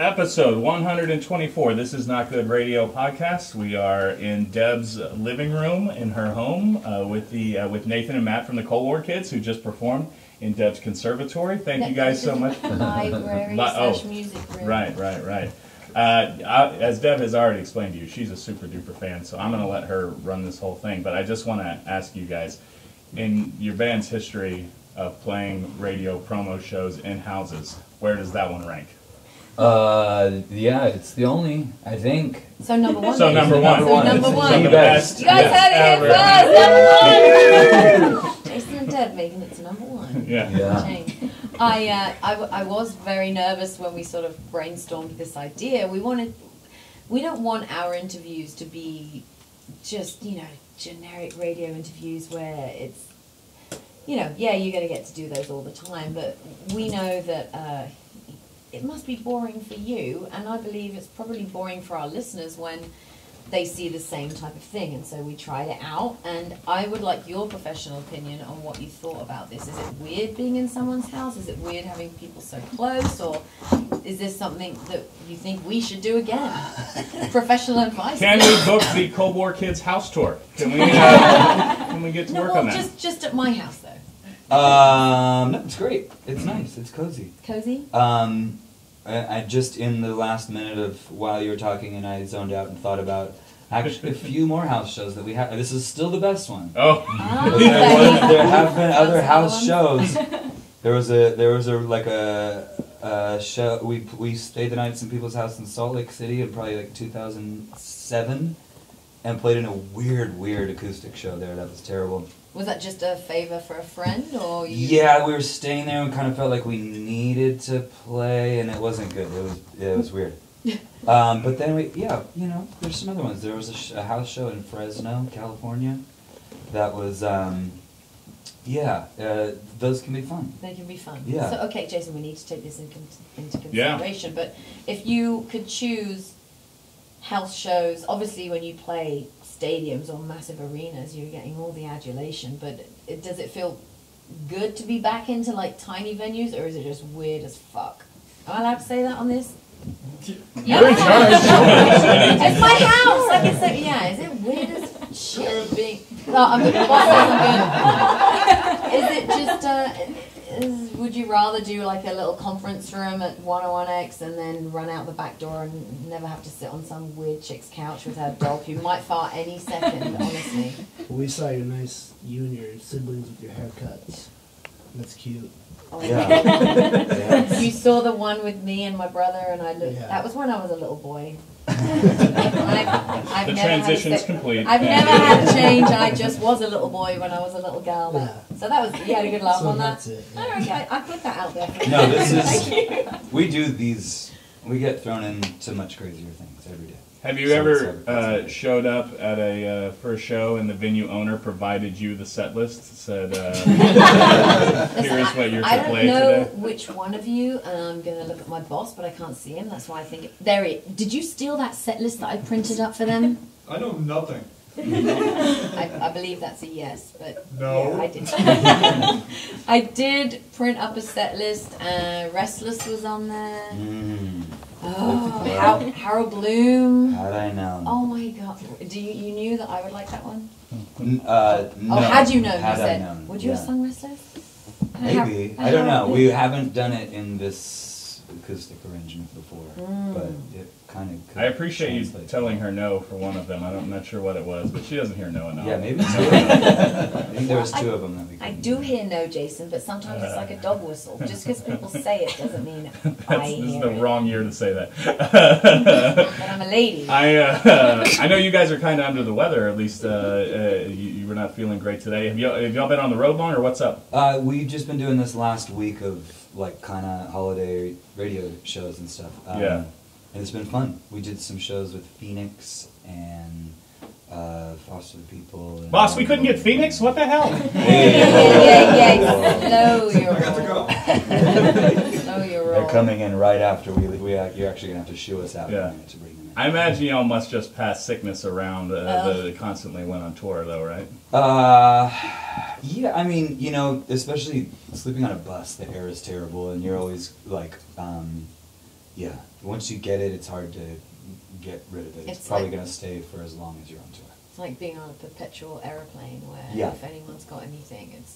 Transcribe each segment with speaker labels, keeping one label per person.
Speaker 1: Episode 124. This is Not Good Radio podcast. We are in Deb's living room in her home with Nathan and Matt from the Cold War Kids, who just performed in Deb's conservatory. Thank you guys so much.
Speaker 2: Library / music room.
Speaker 1: Right. As Deb has already explained to you, she's a super duper fan, so I'm going to let her run this whole thing. But I just want to ask you guys, in your band's history of playing radio promo shows in houses, where does that one rank?
Speaker 3: Yeah, it's the only, I think.
Speaker 2: So number one.
Speaker 1: So number one.
Speaker 2: The
Speaker 1: best.
Speaker 2: You guys heard it here first. Number one. Jason and Deb making it to number one.
Speaker 1: Yeah.
Speaker 2: I was very nervous when we sort of brainstormed this idea. We don't want our interviews to be just, generic radio interviews where it's, you're going to get to do those all the time, but we know that it must be boring for you, and I believe it's probably boring for our listeners when they see the same type of thing. And so we tried it out, and I would like your professional opinion on what you thought about this. Is it weird being in someone's house? Is it weird having people so close? Or is this something that you think we should do again? Professional advice.
Speaker 1: Can we book the Cold War Kids house tour? Can we get to work on that?
Speaker 2: Just at my house, though.
Speaker 3: No, it's great. It's nice. It's cozy.
Speaker 2: Cozy?
Speaker 3: I just, in the last minute of while you were talking, and I zoned out and thought about actually a few more house shows that we have. This is still the best one.
Speaker 1: Oh.
Speaker 3: There have been other house shows. There was a show. We stayed the night at some people's house in Salt Lake City in probably like 2007, and played in a weird acoustic show there. That was terrible.
Speaker 2: Was that just a favor for a friend, or you?
Speaker 3: Yeah, we were staying there and kind of felt like we needed to play, and it wasn't good. It was weird. But then there's some other ones. There was a house show in Fresno, California. That was, those can be fun.
Speaker 2: They can be fun.
Speaker 3: Yeah.
Speaker 2: So, okay, Jason, we need to take this into consideration. Yeah. But if you could choose house shows, obviously when you play stadiums or massive arenas, you're getting all the adulation, but does it feel good to be back into like tiny venues, or is it just weird as fuck? Am I allowed to say that on this?
Speaker 1: You're in charge.
Speaker 2: It's my house. I can say, is it weird as shit being? No, I'm the boss. Is it just? Would you rather do like a little conference room at 101X and then run out the back door and never have to sit on some weird chick's couch with her dog who might fart any second, honestly?
Speaker 4: We saw you and your siblings with your haircuts. That's cute.
Speaker 2: Oh,
Speaker 3: Yeah.
Speaker 2: You saw the one with me and my brother, and I looked.
Speaker 4: Yeah.
Speaker 2: That was when I was a little boy. I've
Speaker 1: The
Speaker 2: never
Speaker 1: transition's complete.
Speaker 2: I've never had to change. I just was a little boy when I was a little girl.
Speaker 4: Yeah.
Speaker 2: So that was, you had a good laugh
Speaker 4: So
Speaker 2: on that.
Speaker 4: that's it. Yeah.
Speaker 2: Oh, okay, I put that out there.
Speaker 3: No, this
Speaker 2: Thank you.
Speaker 3: we do these. We get thrown into much crazier things every day.
Speaker 1: Have you ever showed up at for a show and the venue owner provided you the set list, said, here's what you're to play today?
Speaker 2: I don't know which one of you, and I'm going to look at my boss, but I can't see him. That's why I think... Did you steal that set list that I printed up for them?
Speaker 5: I know nothing.
Speaker 2: I believe that's a yes, but
Speaker 5: No.
Speaker 2: yeah, I did. I did print up a set list. Restless was on there. Oh, Harold Bloom.
Speaker 3: How'd I know?
Speaker 2: Oh my God! You knew that I would like that one?
Speaker 3: No.
Speaker 2: Oh, had you known?
Speaker 3: Had
Speaker 2: You
Speaker 3: I
Speaker 2: said.
Speaker 3: known,
Speaker 2: Would you have sung Restless?
Speaker 3: Maybe. I don't know. We haven't done it in this acoustic arrangement before, but it kind of.
Speaker 1: I appreciate you telling her no for one of them. I'm not sure what it was, but she doesn't hear no enough.
Speaker 3: Yeah, maybe two of them. I think there was two of them that we
Speaker 2: I do hear no, Jason, but sometimes it's like a dog whistle. Just because people say it doesn't mean I hear
Speaker 1: This is the
Speaker 2: it.
Speaker 1: wrong year to say that.
Speaker 2: But I'm a lady.
Speaker 1: I know you guys are kind of under the weather. At least you were not feeling great today. Have y'all been on the road long, or what's up?
Speaker 3: We've just been doing this last week of like kind of holiday radio shows and stuff.
Speaker 1: Yeah.
Speaker 3: And it's been fun. We did some shows with Phoenix and Foster People. And
Speaker 1: Boss, we couldn't get Phoenix? What the hell?
Speaker 2: Yeah. Slow your
Speaker 5: We have to
Speaker 2: roll.
Speaker 5: go.
Speaker 2: Slow your roll.
Speaker 3: They're coming in right after you're actually going to have to shoo us out in a minute to bring them in.
Speaker 1: I imagine y'all must just pass sickness around constantly when on tour, though, right?
Speaker 3: Yeah, I mean, especially sleeping on a bus, the air is terrible, and you're always like, yeah, once you get it, it's hard to get rid of it. It's
Speaker 2: It's
Speaker 3: probably
Speaker 2: like-
Speaker 3: going to stay for as long as you're on tour.
Speaker 2: It's like being on a perpetual aeroplane where
Speaker 3: Yeah.
Speaker 2: if anyone's got anything, it's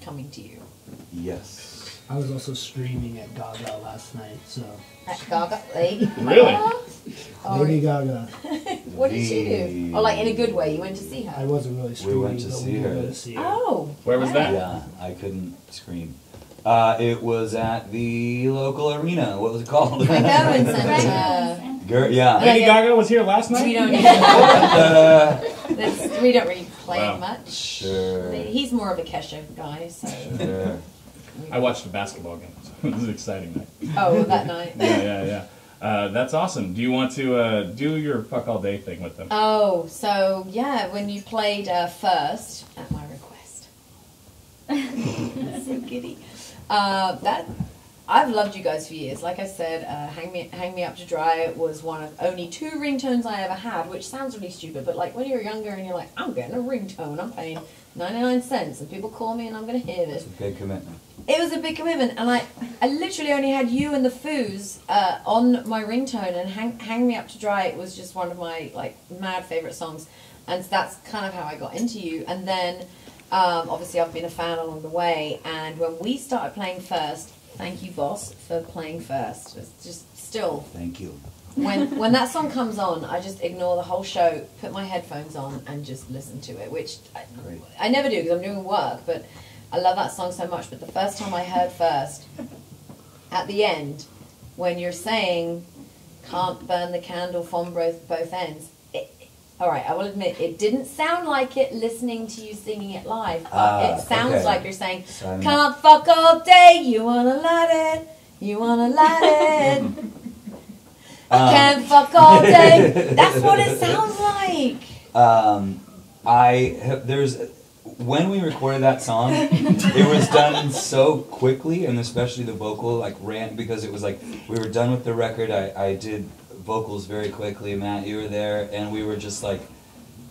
Speaker 2: coming to you.
Speaker 3: Yes.
Speaker 4: I was also streaming at Gaga last night, so.
Speaker 2: At Gaga, Lady
Speaker 1: Really?
Speaker 2: Gaga? Or-
Speaker 4: Lady Gaga.
Speaker 2: What did she do? Oh, like in a good way. You went to see
Speaker 4: I
Speaker 2: her.
Speaker 4: wasn't really streaming,
Speaker 3: went to
Speaker 4: but
Speaker 3: see
Speaker 4: we
Speaker 3: her.
Speaker 4: did go to see her.
Speaker 2: Oh,
Speaker 1: Where was that?
Speaker 3: Yeah, I couldn't scream. It was at the local arena. What was it called?
Speaker 2: Frankowin Center.
Speaker 3: Yeah.
Speaker 1: Lady
Speaker 2: Like,
Speaker 1: Gaga was here last night?
Speaker 2: We don't.
Speaker 3: Uh,
Speaker 2: We don't really play
Speaker 1: Wow.
Speaker 2: much.
Speaker 3: Sure.
Speaker 2: He's more of a Kesha guy, so.
Speaker 3: Sure.
Speaker 1: I watched a basketball game. So it was an exciting night.
Speaker 2: Oh, that night.
Speaker 1: Yeah. That's awesome. Do you want to do your fuck all day thing with them?
Speaker 2: Oh, so yeah, when you played first, at my request. So giddy. That I've loved you guys for years. Like I said, Hang Me Up to Dry was one of only 2 ringtones I ever had, which sounds really stupid, but like when you're younger and you're like, I'm getting a ringtone, I'm paying 99 cents, and people call me and I'm going to hear this.
Speaker 3: It's a big commitment.
Speaker 2: It was a big commitment, and I literally only had you and the Foos on my ringtone, and Hang Me Up to Dry was just one of my like mad favorite songs, and that's kind of how I got into you. And then obviously I've been a fan along the way, and when we started playing first, thank you, boss, for playing first. It's just still
Speaker 3: Thank you.
Speaker 2: when that song comes on, I just ignore the whole show, put my headphones on, and just listen to it, which
Speaker 3: Great.
Speaker 2: I never do because I'm doing work, but I love that song so much. But the first time I heard first, at the end, when you're saying, can't burn the candle from both ends, all right, I will admit, it didn't sound like it listening to you singing it live, but it sounds
Speaker 3: okay.
Speaker 2: like you're saying,
Speaker 3: So I'm-
Speaker 2: can't fuck all day, you wanna light it, you wanna light it. Can't fuck all day. That's what it sounds like.
Speaker 3: When we recorded that song, it was done so quickly, and especially the vocal like ran because it was like we were done with the record. I did vocals very quickly. Matt, you were there, and we were just like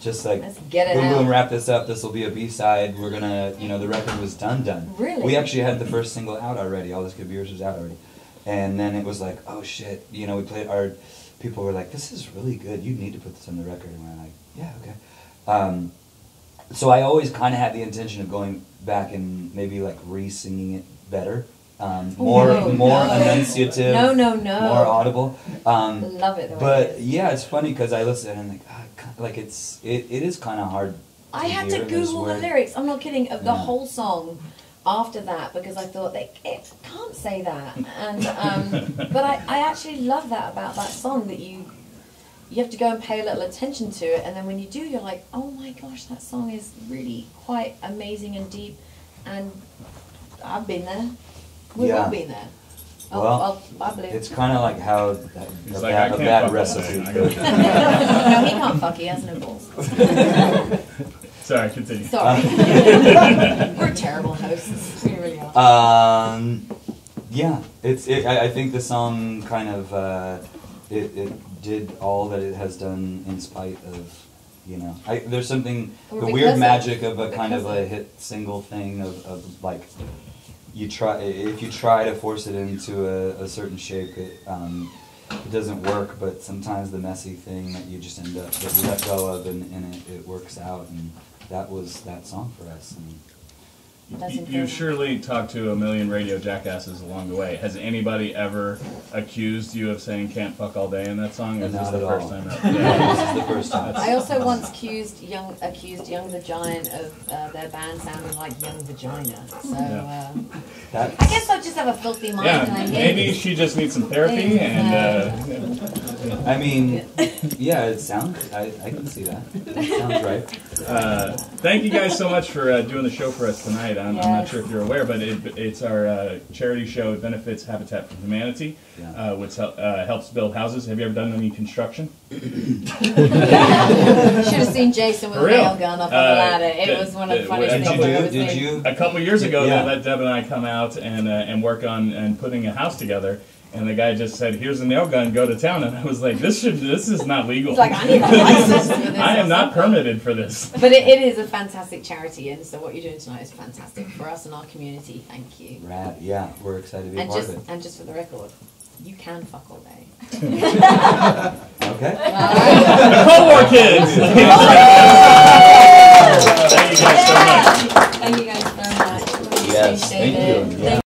Speaker 2: Let's get it
Speaker 3: boom,
Speaker 2: out.
Speaker 3: boom, wrap this up. This will be a B-side. We're gonna, the record was done.
Speaker 2: Really?
Speaker 3: We actually had the first single out already. All This Could Be Yours was out already, and then it was like, oh shit, we played our. People were like, this is really good. You need to put this on the record, and we're like, yeah, okay. So I always kind of had the intention of going back and maybe like re-singing it better, more
Speaker 2: no.
Speaker 3: enunciative,
Speaker 2: No.
Speaker 3: more audible.
Speaker 2: Love it. The way
Speaker 3: But
Speaker 2: it is.
Speaker 3: yeah, it's funny because I listen and I'm like, like it is kind of hard.
Speaker 2: I had
Speaker 3: hear.
Speaker 2: to
Speaker 3: There's
Speaker 2: Google the
Speaker 3: where-
Speaker 2: lyrics. I'm not kidding. Of the
Speaker 3: Yeah.
Speaker 2: whole song. After that, because I thought it can't say that, and but I actually love that about that song, that you have to go and pay a little attention to it, and then when you do, you're like, oh my gosh, that song is really quite amazing and deep, and I've been there. We've
Speaker 3: Yeah.
Speaker 2: all been there.
Speaker 3: Well,
Speaker 2: I believe.
Speaker 3: It's kind of like how
Speaker 1: He's
Speaker 3: a
Speaker 1: like, I
Speaker 3: bad, a
Speaker 1: can't
Speaker 3: bad
Speaker 1: fuck all
Speaker 3: recipe.
Speaker 1: day. I
Speaker 3: goes.
Speaker 2: No, he can't fuck. He has no balls.
Speaker 1: Sorry, continue.
Speaker 2: Sorry. We're terrible hosts. We really are.
Speaker 3: Yeah, I think the song kind of it did all that it has done in spite of there's something
Speaker 2: Or
Speaker 3: the
Speaker 2: because
Speaker 3: weird
Speaker 2: of-
Speaker 3: magic of a kind of
Speaker 2: because
Speaker 3: a
Speaker 2: of.
Speaker 3: hit single thing of like if you try to force it into a certain shape it doesn't work, but sometimes the messy thing that you just end up that you let go of and it works out, and that was that song for us. And
Speaker 2: That's
Speaker 1: You
Speaker 2: incredible.
Speaker 1: surely talked to a million radio jackasses along the way. Has anybody ever accused you of saying "can't fuck all day" in that song? Or is this
Speaker 3: Not
Speaker 1: the
Speaker 3: at
Speaker 1: first
Speaker 3: all.
Speaker 1: time?
Speaker 3: Yeah, this is the first time.
Speaker 2: I also once accused Young the Giant of their band sounding like Young Vagina. So
Speaker 1: Yeah.
Speaker 3: That-
Speaker 2: I guess I just have a filthy mind and I
Speaker 1: Yeah,
Speaker 2: hate
Speaker 1: maybe
Speaker 2: it.
Speaker 1: she just needs some therapy, and
Speaker 3: I mean, yeah, it sounds. I can see that. It sounds right.
Speaker 1: thank you guys so much for doing the show for us tonight. I'm not
Speaker 2: Yes.
Speaker 1: sure if you're aware, but it's our charity show. It benefits Habitat for Humanity,
Speaker 3: Yeah.
Speaker 1: which helps build houses. Have you ever done any construction?
Speaker 2: Should have seen Jason with
Speaker 1: For
Speaker 2: a
Speaker 1: real?
Speaker 2: nail gun up on the ladder. It
Speaker 1: did-
Speaker 2: was one of the
Speaker 1: did-
Speaker 2: funniest
Speaker 1: did
Speaker 2: things
Speaker 1: you
Speaker 2: I've
Speaker 1: do-
Speaker 2: ever
Speaker 3: Did
Speaker 2: seen.
Speaker 3: you?
Speaker 1: A couple years ago,
Speaker 3: Yeah.
Speaker 1: they let Deb and I come out and work on and putting a house together. And the guy just said, "Here's a nail gun. Go to town." And I was like, "This is not legal.
Speaker 2: He's like, I need a license for this.
Speaker 1: I
Speaker 2: or
Speaker 1: am not
Speaker 2: something."
Speaker 1: permitted for this."
Speaker 2: But it is a fantastic charity, and so what you're doing tonight is fantastic for us and our community. Thank you.
Speaker 3: Rad. Yeah, we're excited to be a
Speaker 2: And
Speaker 3: part of it.
Speaker 2: just for the record, you can fuck all day.
Speaker 3: Okay.
Speaker 1: Cold War kids! Thank you guys so much.
Speaker 2: Thank you guys so much. Really
Speaker 3: Yes,
Speaker 2: appreciate
Speaker 3: thank you.
Speaker 2: it.
Speaker 3: Yeah.